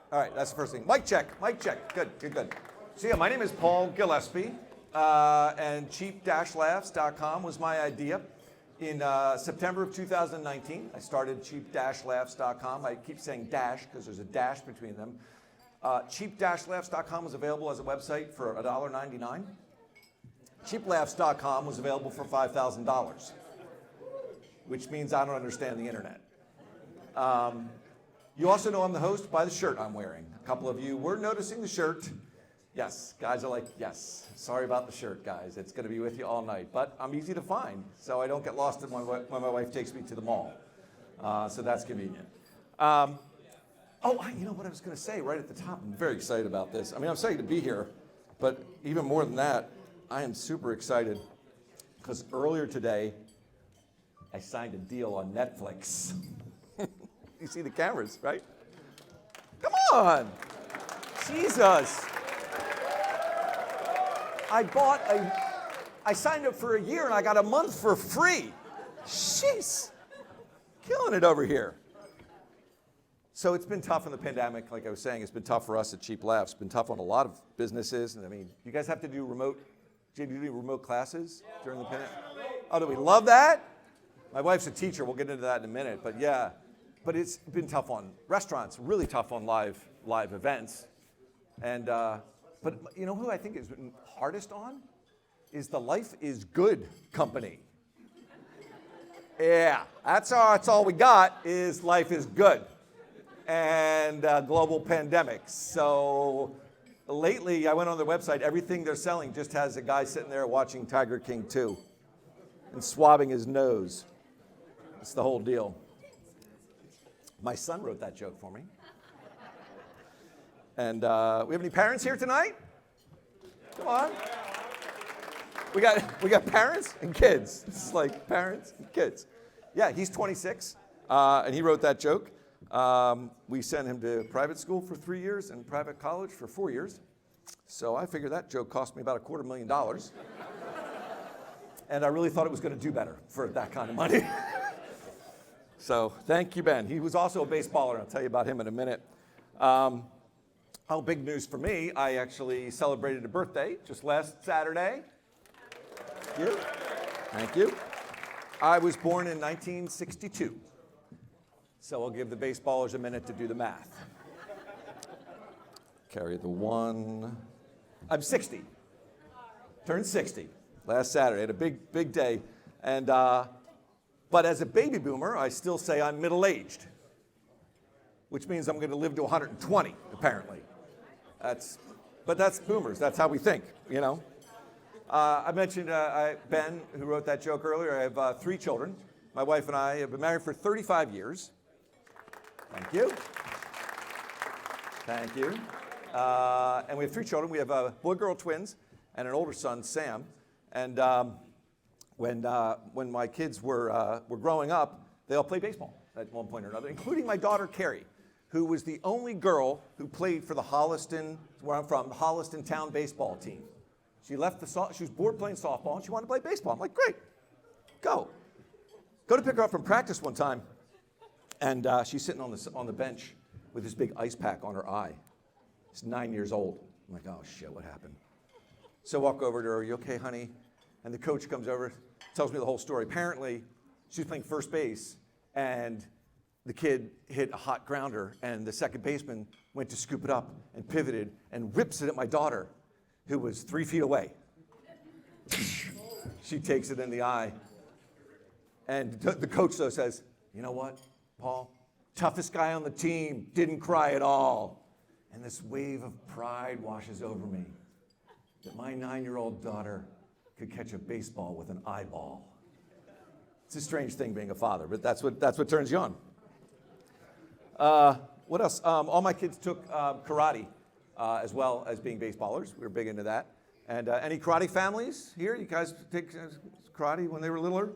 All right, that's the first thing. Mic check, mic check. Good, good, good. So yeah, my name is Paul Gillespie, and cheap-laughs.com was my idea. In September of 2019, I started cheap-laughs.com. I keep saying dash because there's a dash between them. Cheap-laughs.com was available as a website for $1.99. Cheap-laughs.com was available for $5,000, which means I don't understand the internet. You also know I'm the host by the shirt I'm wearing. A couple of you were noticing the shirt. Yes, guys are like, yes, sorry about the shirt, guys. It's going to be with you all night. But I'm easy to find, so I don't get lost when my wife takes me to the mall. So that's convenient. You know what I was going to say right at the top? I'm very excited about this. I mean, I'm excited to be here, but even more than that, I am super excited because earlier today, I signed a deal on Netflix. You see the cameras, right? Come on. Jesus. I signed up for a year and I got a month for free. Jeez. Killing it over here. So it's been tough in the pandemic. Like I was saying, it's been tough for us at Cheap Laughs. It's been tough on a lot of businesses. And I mean, you guys have to do remote classes during the pandemic? Oh, do we love that? My wife's a teacher. We'll get into that in a minute. But yeah. But it's been tough on restaurants, really tough on live events. And, but you know who I think has been hardest on? Is the Life is Good company. Yeah, that's all we got is Life is Good and global pandemics. So lately I went on their website, everything they're selling just has a guy sitting there watching Tiger King 2 and swabbing his nose. It's the whole deal. My son wrote that joke for me. And we have any parents here tonight? Come on. We got parents and kids. It's like parents and kids. Yeah, he's 26, and he wrote that joke. We sent him to private school for 3 years and private college for 4 years. So I figured that joke cost me about $250,000. And I really thought it was going to do better for that kind of money. So thank you, Ben. He was also a baseballer. I'll tell you about him in a minute. Big news for me. I actually celebrated a birthday just last Saturday. Thank you. Thank you. I was born in 1962. So I'll give the baseballers a minute to do the math. Carry the one. I'm 60. Turned 60 last Saturday. Had a big day. And but as a baby boomer, I still say I'm middle-aged, which means I'm going to live to 120, apparently. But that's boomers. That's how we think, you know. I mentioned Ben, who wrote that joke earlier. I have 3 children. My wife and I have been married for 35 years. Thank you. Thank you. And we have 3 children. We have boy-girl twins and an older son, Sam. And when my kids were growing up, they all played baseball at one point or another, including my daughter, Carrie, who was the only girl who played for the Holliston, where I'm from, the Holliston town baseball team. She was bored playing softball, and she wanted to play baseball. I'm like, great, go. Go to pick her up from practice one time, and she's sitting on the bench with this big ice pack on her eye. She's 9 years old. I'm like, oh, shit, what happened? So I walk over to her, you okay, honey? And the coach comes over, tells me the whole story. Apparently, she was playing first base, and the kid hit a hot grounder, and the second baseman went to scoop it up and pivoted and whips it at my daughter, who was 3 feet away. She takes it in the eye. And the coach, though, says, you know what, Paul? Toughest guy on the team, didn't cry at all. And this wave of pride washes over me that my 9-year-old daughter could catch a baseball with an eyeball. It's a strange thing being a father, but that's what turns you on. What else? All my kids took karate as well as being baseballers. We were big into that. And any karate families here? You guys take karate when they were littler?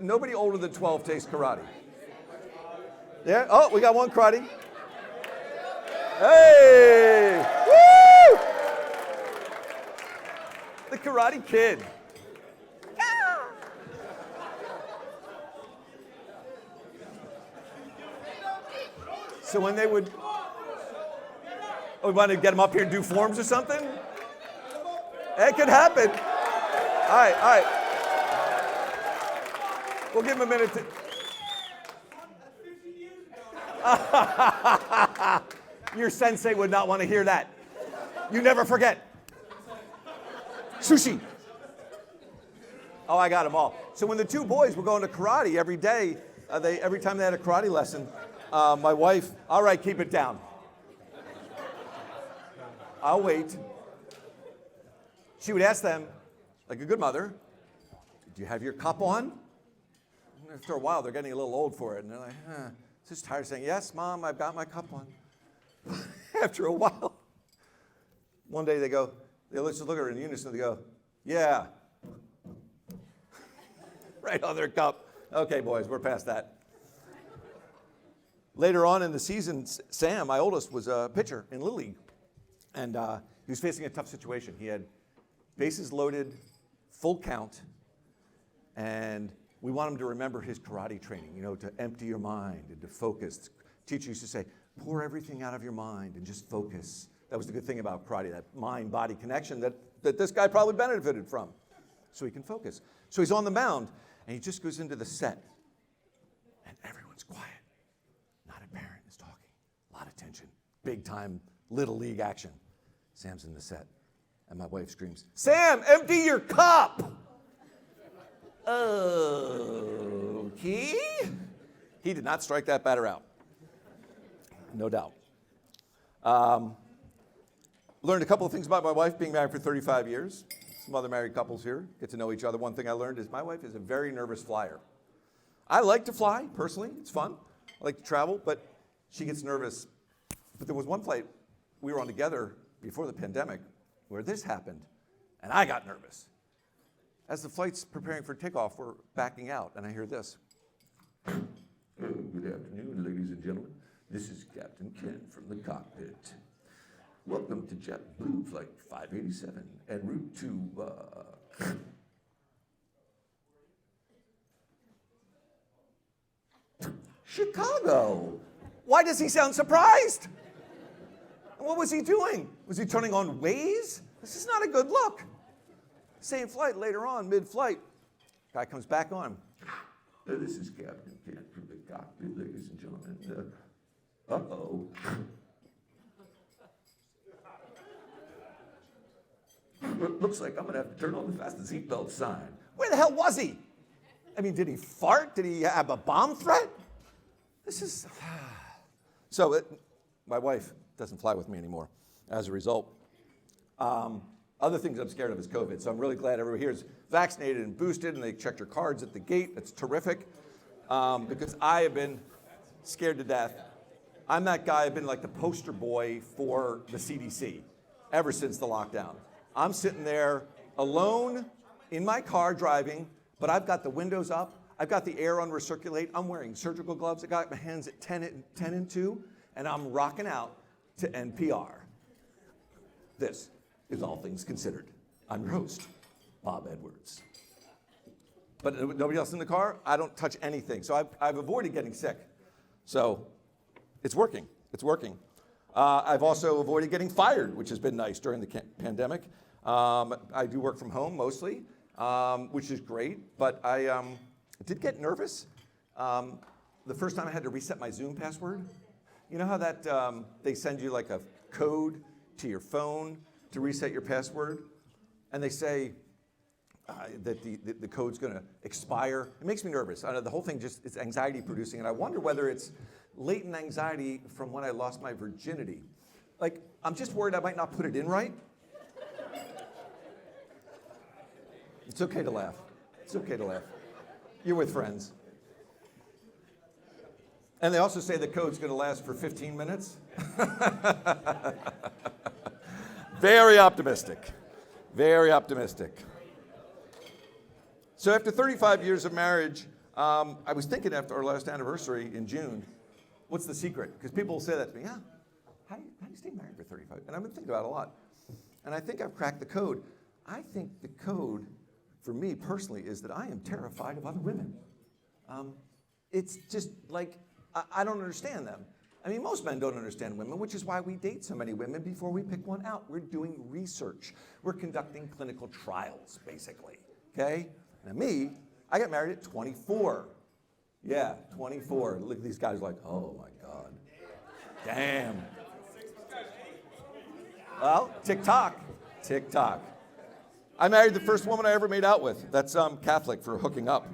Nobody older than 12 takes karate. Yeah? Oh, we got one karate. Hey! Woo! The Karate Kid. So when they would Oh, we want to get him up here and do forms or something? It could happen. All right, all right. We'll give him a minute to... Your sensei would not want to hear that. You never forget. Sushi. Oh, I got them all. So when the two boys were going to karate every day, every time they had a karate lesson, my wife, all right, keep it down. I'll wait. She would ask them, like a good mother, do you have your cup on? And after a while, they're getting a little old for it. And they're like, just tired of saying, yes, Mom, I've got my cup on. After a while, one day they go, let's just look at her in unison. They go, yeah. Right on their cup. Okay, boys, we're past that. Later on in the season, Sam, my oldest, was a pitcher in Little League. And he was facing a tough situation. He had bases loaded, full count, and we want him to remember his karate training, to empty your mind and to focus. Teacher used to say, pour everything out of your mind and just focus. That was the good thing about karate, that mind-body connection that this guy probably benefited from. So he can focus. So he's on the mound, and he just goes into the set, and everyone's quiet. Not a parent is talking. A lot of tension. Big-time Little League action. Sam's in the set, and my wife screams, Sam, empty your cup! Okay. He did not strike that batter out. No doubt. Learned a couple of things about my wife, being married for 35 years. Some other married couples here get to know each other. One thing I learned is my wife is a very nervous flyer. I like to fly, personally. It's fun. I like to travel, but she gets nervous. But there was one flight we were on together before the pandemic where this happened, and I got nervous. As the flight's preparing for takeoff, we're backing out, and I hear this. Good afternoon, ladies and gentlemen. This is Captain Ken from the cockpit. Welcome to JetBlue Flight 587 en route to Chicago. Why does he sound surprised? What was he doing? Was he turning on Waze? This is not a good look. Same flight later on, mid-flight. Guy comes back on. This is Captain Ken from the cockpit, ladies and gentlemen. Uh-oh. Looks like I'm going to have to turn on the fasten seatbelt sign. Where the hell was he? I mean, did he fart? Did he have a bomb threat? This is... So my wife doesn't fly with me anymore as a result. Other things I'm scared of is COVID, so I'm really glad everyone here is vaccinated and boosted, and they check your cards at the gate. That's terrific, because I have been scared to death. I'm that guy, I've been like the poster boy for the CDC ever since the lockdown. I'm sitting there alone in my car driving, but I've got the windows up, I've got the air on recirculate, I'm wearing surgical gloves, I got my hands at 10 and 2, and I'm rocking out to NPR. This is All Things Considered. I'm your host, Bob Edwards. But nobody else in the car, I don't touch anything. So I've avoided getting sick. So it's working, it's working. I've also avoided getting fired, which has been nice during the pandemic. I do work from home mostly, which is great, but I did get nervous. The first time I had to reset my Zoom password. You know how that they send you like a code to your phone to reset your password? And they say that the code's gonna expire. It makes me nervous. I know the whole thing just, it's anxiety producing, and I wonder whether it's latent anxiety from when I lost my virginity. Like, I'm just worried I might not put it in right. It's okay to laugh. It's okay to laugh. You're with friends. And they also say the code's gonna last for 15 minutes. Very optimistic. Very optimistic. So after 35 years of marriage, I was thinking after our last anniversary in June, what's the secret? Because people will say that to me, yeah, how do you stay married for 35? And I've been thinking about it a lot. And I think I've cracked the code. I think the code, for me personally, is that I am terrified of other women. It's just like, I don't understand them. I mean, most men don't understand women, which is why we date so many women before we pick one out. We're doing research. We're conducting clinical trials, basically, okay? Now me, I got married at 24. Yeah, 24. Look at these guys like, oh my God. Damn. Well, TikTok. I married the first woman I ever made out with. That's Catholic for hooking up.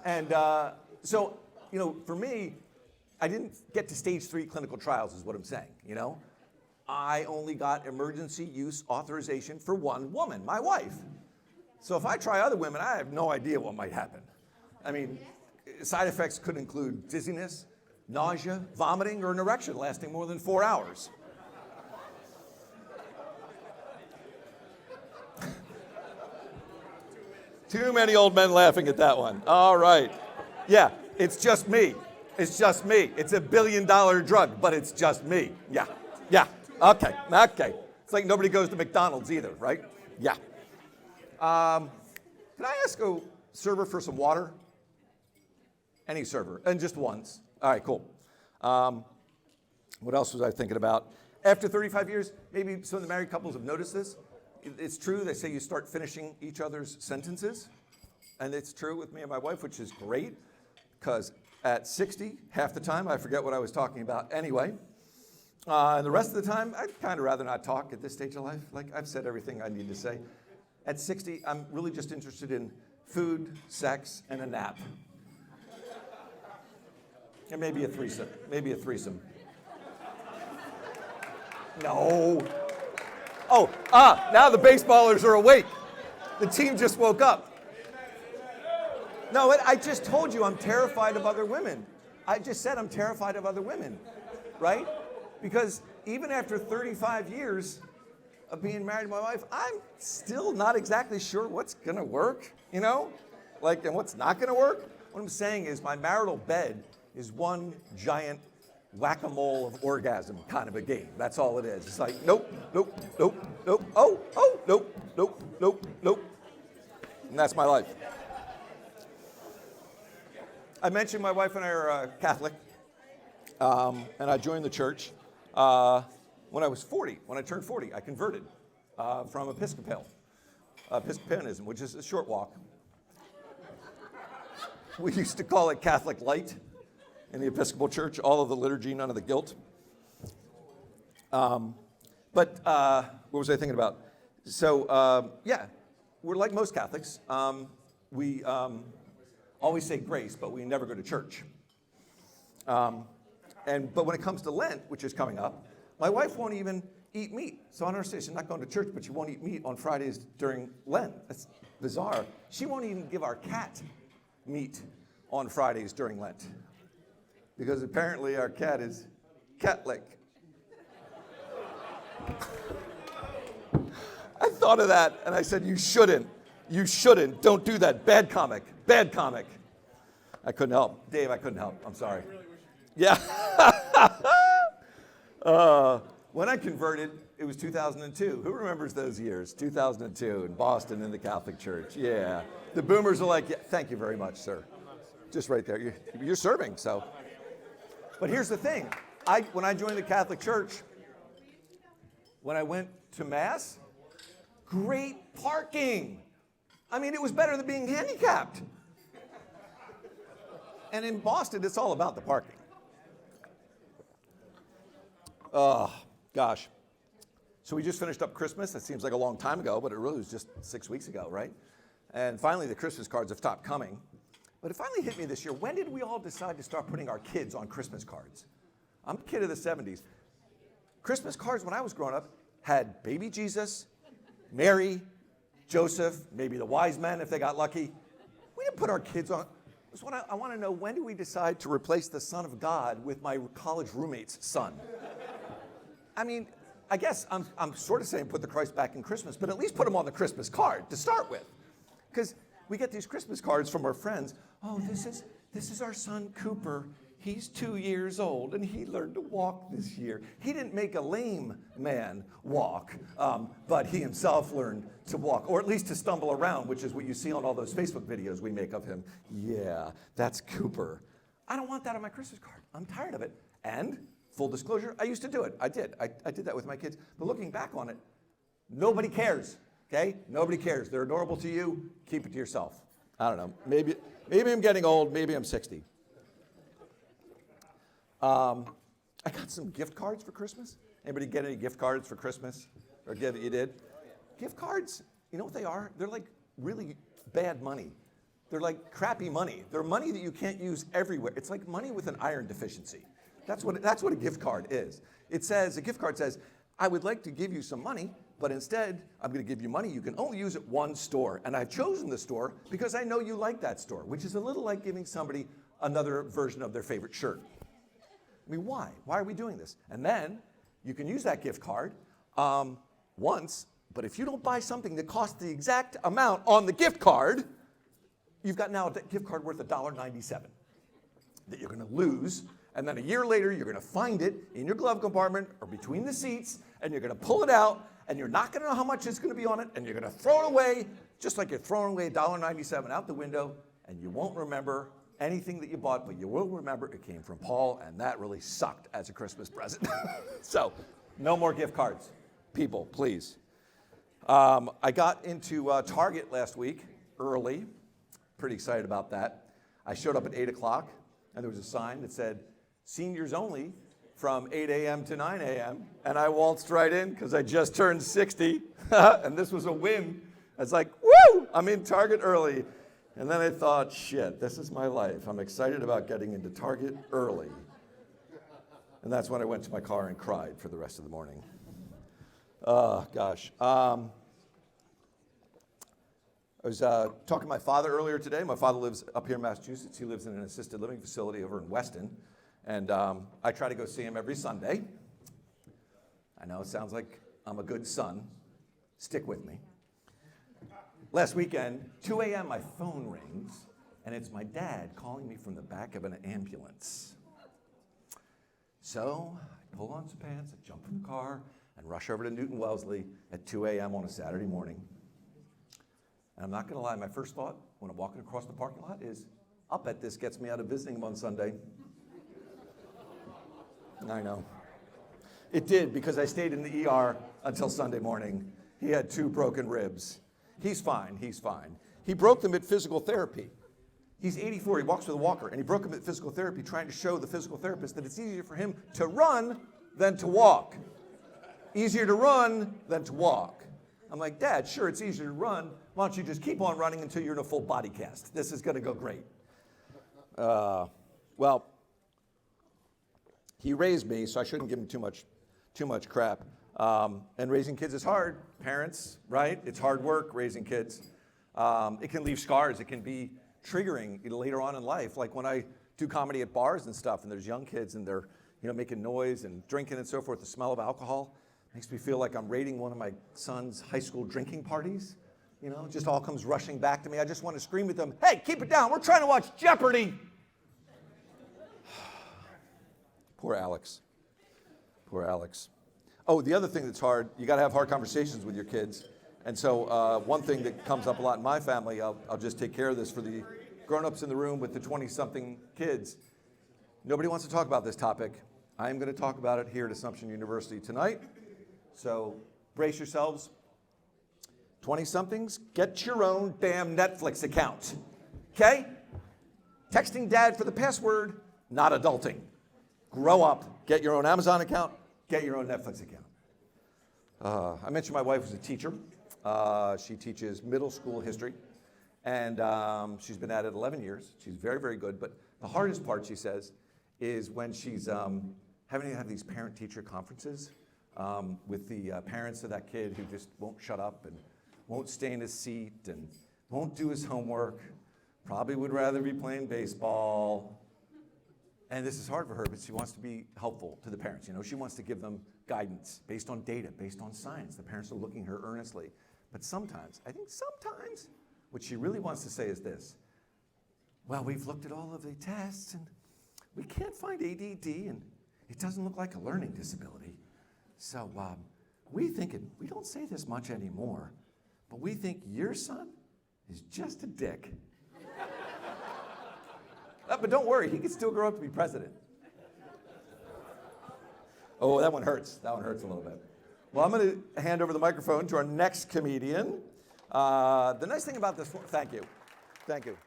And so, for me, I didn't get to stage 3 clinical trials is what I'm saying, I only got emergency use authorization for one woman, my wife. So if I try other women, I have no idea what might happen. I mean, side effects could include dizziness, nausea, vomiting, or an erection lasting more than 4 hours. Too many old men laughing at that one. All right. Yeah, it's just me. It's just me. It's $1 billion drug, but it's just me. Yeah. Okay. It's like nobody goes to McDonald's either, right? Yeah. Can I ask a server for some water? Any server, and just once. All right, cool. What else was I thinking about? After 35 years, maybe some of the married couples have noticed this. It's true, they say you start finishing each other's sentences. And it's true with me and my wife, which is great, because at 60, half the time, I forget what I was talking about anyway. And the rest of the time, I'd kind of rather not talk at this stage of life. Like, I've said everything I need to say. At 60, I'm really just interested in food, sex, and a nap. And maybe a threesome. No. Now the baseballers are awake. The team just woke up. No, I just told you I'm terrified of other women. I just said I'm terrified of other women, right? Because even after 35 years of being married to my wife, I'm still not exactly sure what's gonna work, and what's not gonna work. What I'm saying is my marital bed is one giant whack-a-mole of orgasm kind of a game. That's all it is. It's like, nope, nope. And that's my life. I mentioned my wife and I are Catholic, and I joined the church when I was 40. When I turned 40, I converted from Episcopalianism, which is a short walk. We used to call it Catholic Light in the Episcopal Church, all of the liturgy, none of the guilt. But what was I thinking about? So, we're like most Catholics. We always say grace, but we never go to church. But when it comes to Lent, which is coming up, my wife won't even eat meat. So I understand she's not going to church, but she won't eat meat on Fridays during Lent. That's bizarre. She won't even give our cat meat on Fridays during Lent, because apparently our cat is Catholic. I thought of that, and I said, you shouldn't, don't do that, bad comic. I couldn't help. Dave, I couldn't help, I'm sorry. Yeah. When I converted, it was 2002. Who remembers those years? 2002 in Boston in the Catholic Church. Yeah. The boomers are like, yeah, thank you very much, sir. Just right there. You're serving, so. But here's the thing. When I joined the Catholic Church, when I went to Mass, great parking. I mean, it was better than being handicapped. And in Boston, it's all about the parking. Oh, gosh. So we just finished up Christmas. That seems like a long time ago, but it really was just 6 weeks ago, right? And finally, the Christmas cards have stopped coming. But it finally hit me this year. When did we all decide to start putting our kids on Christmas cards? I'm a kid of the 70s. Christmas cards, when I was growing up, had baby Jesus, Mary, Joseph, maybe the wise men if they got lucky. We didn't put our kids on. That's what I want to know, when do we decide to replace the Son of God with my college roommate's son? I mean, I guess I'm sort of saying put the Christ back in Christmas, but at least put him on the Christmas card to start with. Because we get these Christmas cards from our friends. Oh, this is our son Cooper. He's 2 years old and he learned to walk this year. He didn't make a lame man walk, but he himself learned to walk, or at least to stumble around, which is what you see on all those Facebook videos we make of him. Yeah, that's Cooper. I don't want that on my Christmas card. I'm tired of it. And full disclosure, I used to do it. I did. I did that with my kids. But looking back on it, nobody cares, okay? Nobody cares. They're adorable to you. Keep it to yourself. I don't know. Maybe I'm getting old. Maybe I'm 60. I got some gift cards for Christmas. Anybody get any gift cards for Christmas? Or you did? Gift cards, you know what they are? They're like really bad money. They're like crappy money. They're money that you can't use everywhere. It's like money with an iron deficiency. That's what a gift card is. A gift card says, I would like to give you some money, but instead, I'm going to give you money you can only use at one store. And I've chosen the store because I know you like that store, which is a little like giving somebody another version of their favorite shirt. I mean, why? Why are we doing this? And then you can use that gift card once, but if you don't buy something that costs the exact amount on the gift card, you've got now a gift card worth $1.97 that you're going to lose. And then a year later, you're going to find it in your glove compartment or between the seats, and you're going to pull it out, and you're not going to know how much is going to be on it, and you're going to throw it away, just like you're throwing away $1.97 out the window, and you won't remember anything that you bought, but you will remember it came from Paul, and that really sucked as a Christmas present. So, no more gift cards. People, please. I got into Target last week early. Pretty excited about that. I showed up at 8 o'clock, and there was a sign that said, seniors only from 8 a.m. to 9 a.m. And I waltzed right in because I just turned 60, and this was a win. I was like, woo, I'm in Target early. And then I thought, shit, this is my life. I'm excited about getting into Target early. And that's when I went to my car and cried for the rest of the morning. Oh, gosh. I was talking to my father earlier today. My father lives up here in Massachusetts. He lives in an assisted living facility over in Weston. And I try to go see him every Sunday. I know it sounds like I'm a good son. Stick with me. Last weekend, 2 a.m., my phone rings, and it's my dad calling me from the back of an ambulance. So I pull on some pants, I jump in the car, and rush over to Newton Wellesley at 2 a.m. on a Saturday morning. And I'm not going to lie, my first thought when I'm walking across the parking lot is, I'll bet this gets me out of visiting him on Sunday. I know. It did, because I stayed in the ER until Sunday morning. He had 2 broken ribs. He's fine. He broke them at physical therapy. He's 84, he walks with a walker, and he broke them at physical therapy trying to show the physical therapist that it's easier for him to run than to walk. Easier to run than to walk. I'm like, Dad, sure, it's easier to run. Why don't you just keep on running until you're in a full body cast? This is going to go great. Well, he raised me, so I shouldn't give him too much crap. And raising kids is hard. Parents, right? It's hard work raising kids. It can leave scars. It can be triggering later on in life. Like when I do comedy at bars and stuff, and there's young kids and they're making noise and drinking and so forth. The smell of alcohol makes me feel like I'm raiding one of my son's high school drinking parties. It just all comes rushing back to me. I just want to scream at them, hey, keep it down. We're trying to watch Jeopardy. Poor Alex. Oh, the other thing that's hard, you got to have hard conversations with your kids. And so one thing that comes up a lot in my family, I'll just take care of this for the grown-ups in the room with the 20-something kids. Nobody wants to talk about this topic. I'm going to talk about it here at Assumption University tonight. So brace yourselves. 20-somethings, get your own damn Netflix account. Okay? Texting dad for the password, not adulting. Grow up, get your own Amazon account, get your own Netflix account. I mentioned my wife was a teacher. She teaches middle school history, and she's been at it 11 years. She's very, very good, but the hardest part, she says, is when she's having to have these parent-teacher conferences with the parents of that kid who just won't shut up and won't stay in his seat and won't do his homework, probably would rather be playing baseball. And this is hard for her, but she wants to be helpful to the parents. She wants to give them guidance based on data, based on science. The parents are looking at her earnestly. But sometimes, what she really wants to say is this. Well, we've looked at all of the tests, and we can't find ADD, and it doesn't look like a learning disability. So we don't say this much anymore, but we think your son is just a dick. But don't worry, he can still grow up to be president. Oh, that one hurts. That one hurts a little bit. Well, I'm going to hand over the microphone to our next comedian. The nice thing about this one, thank you. Thank you.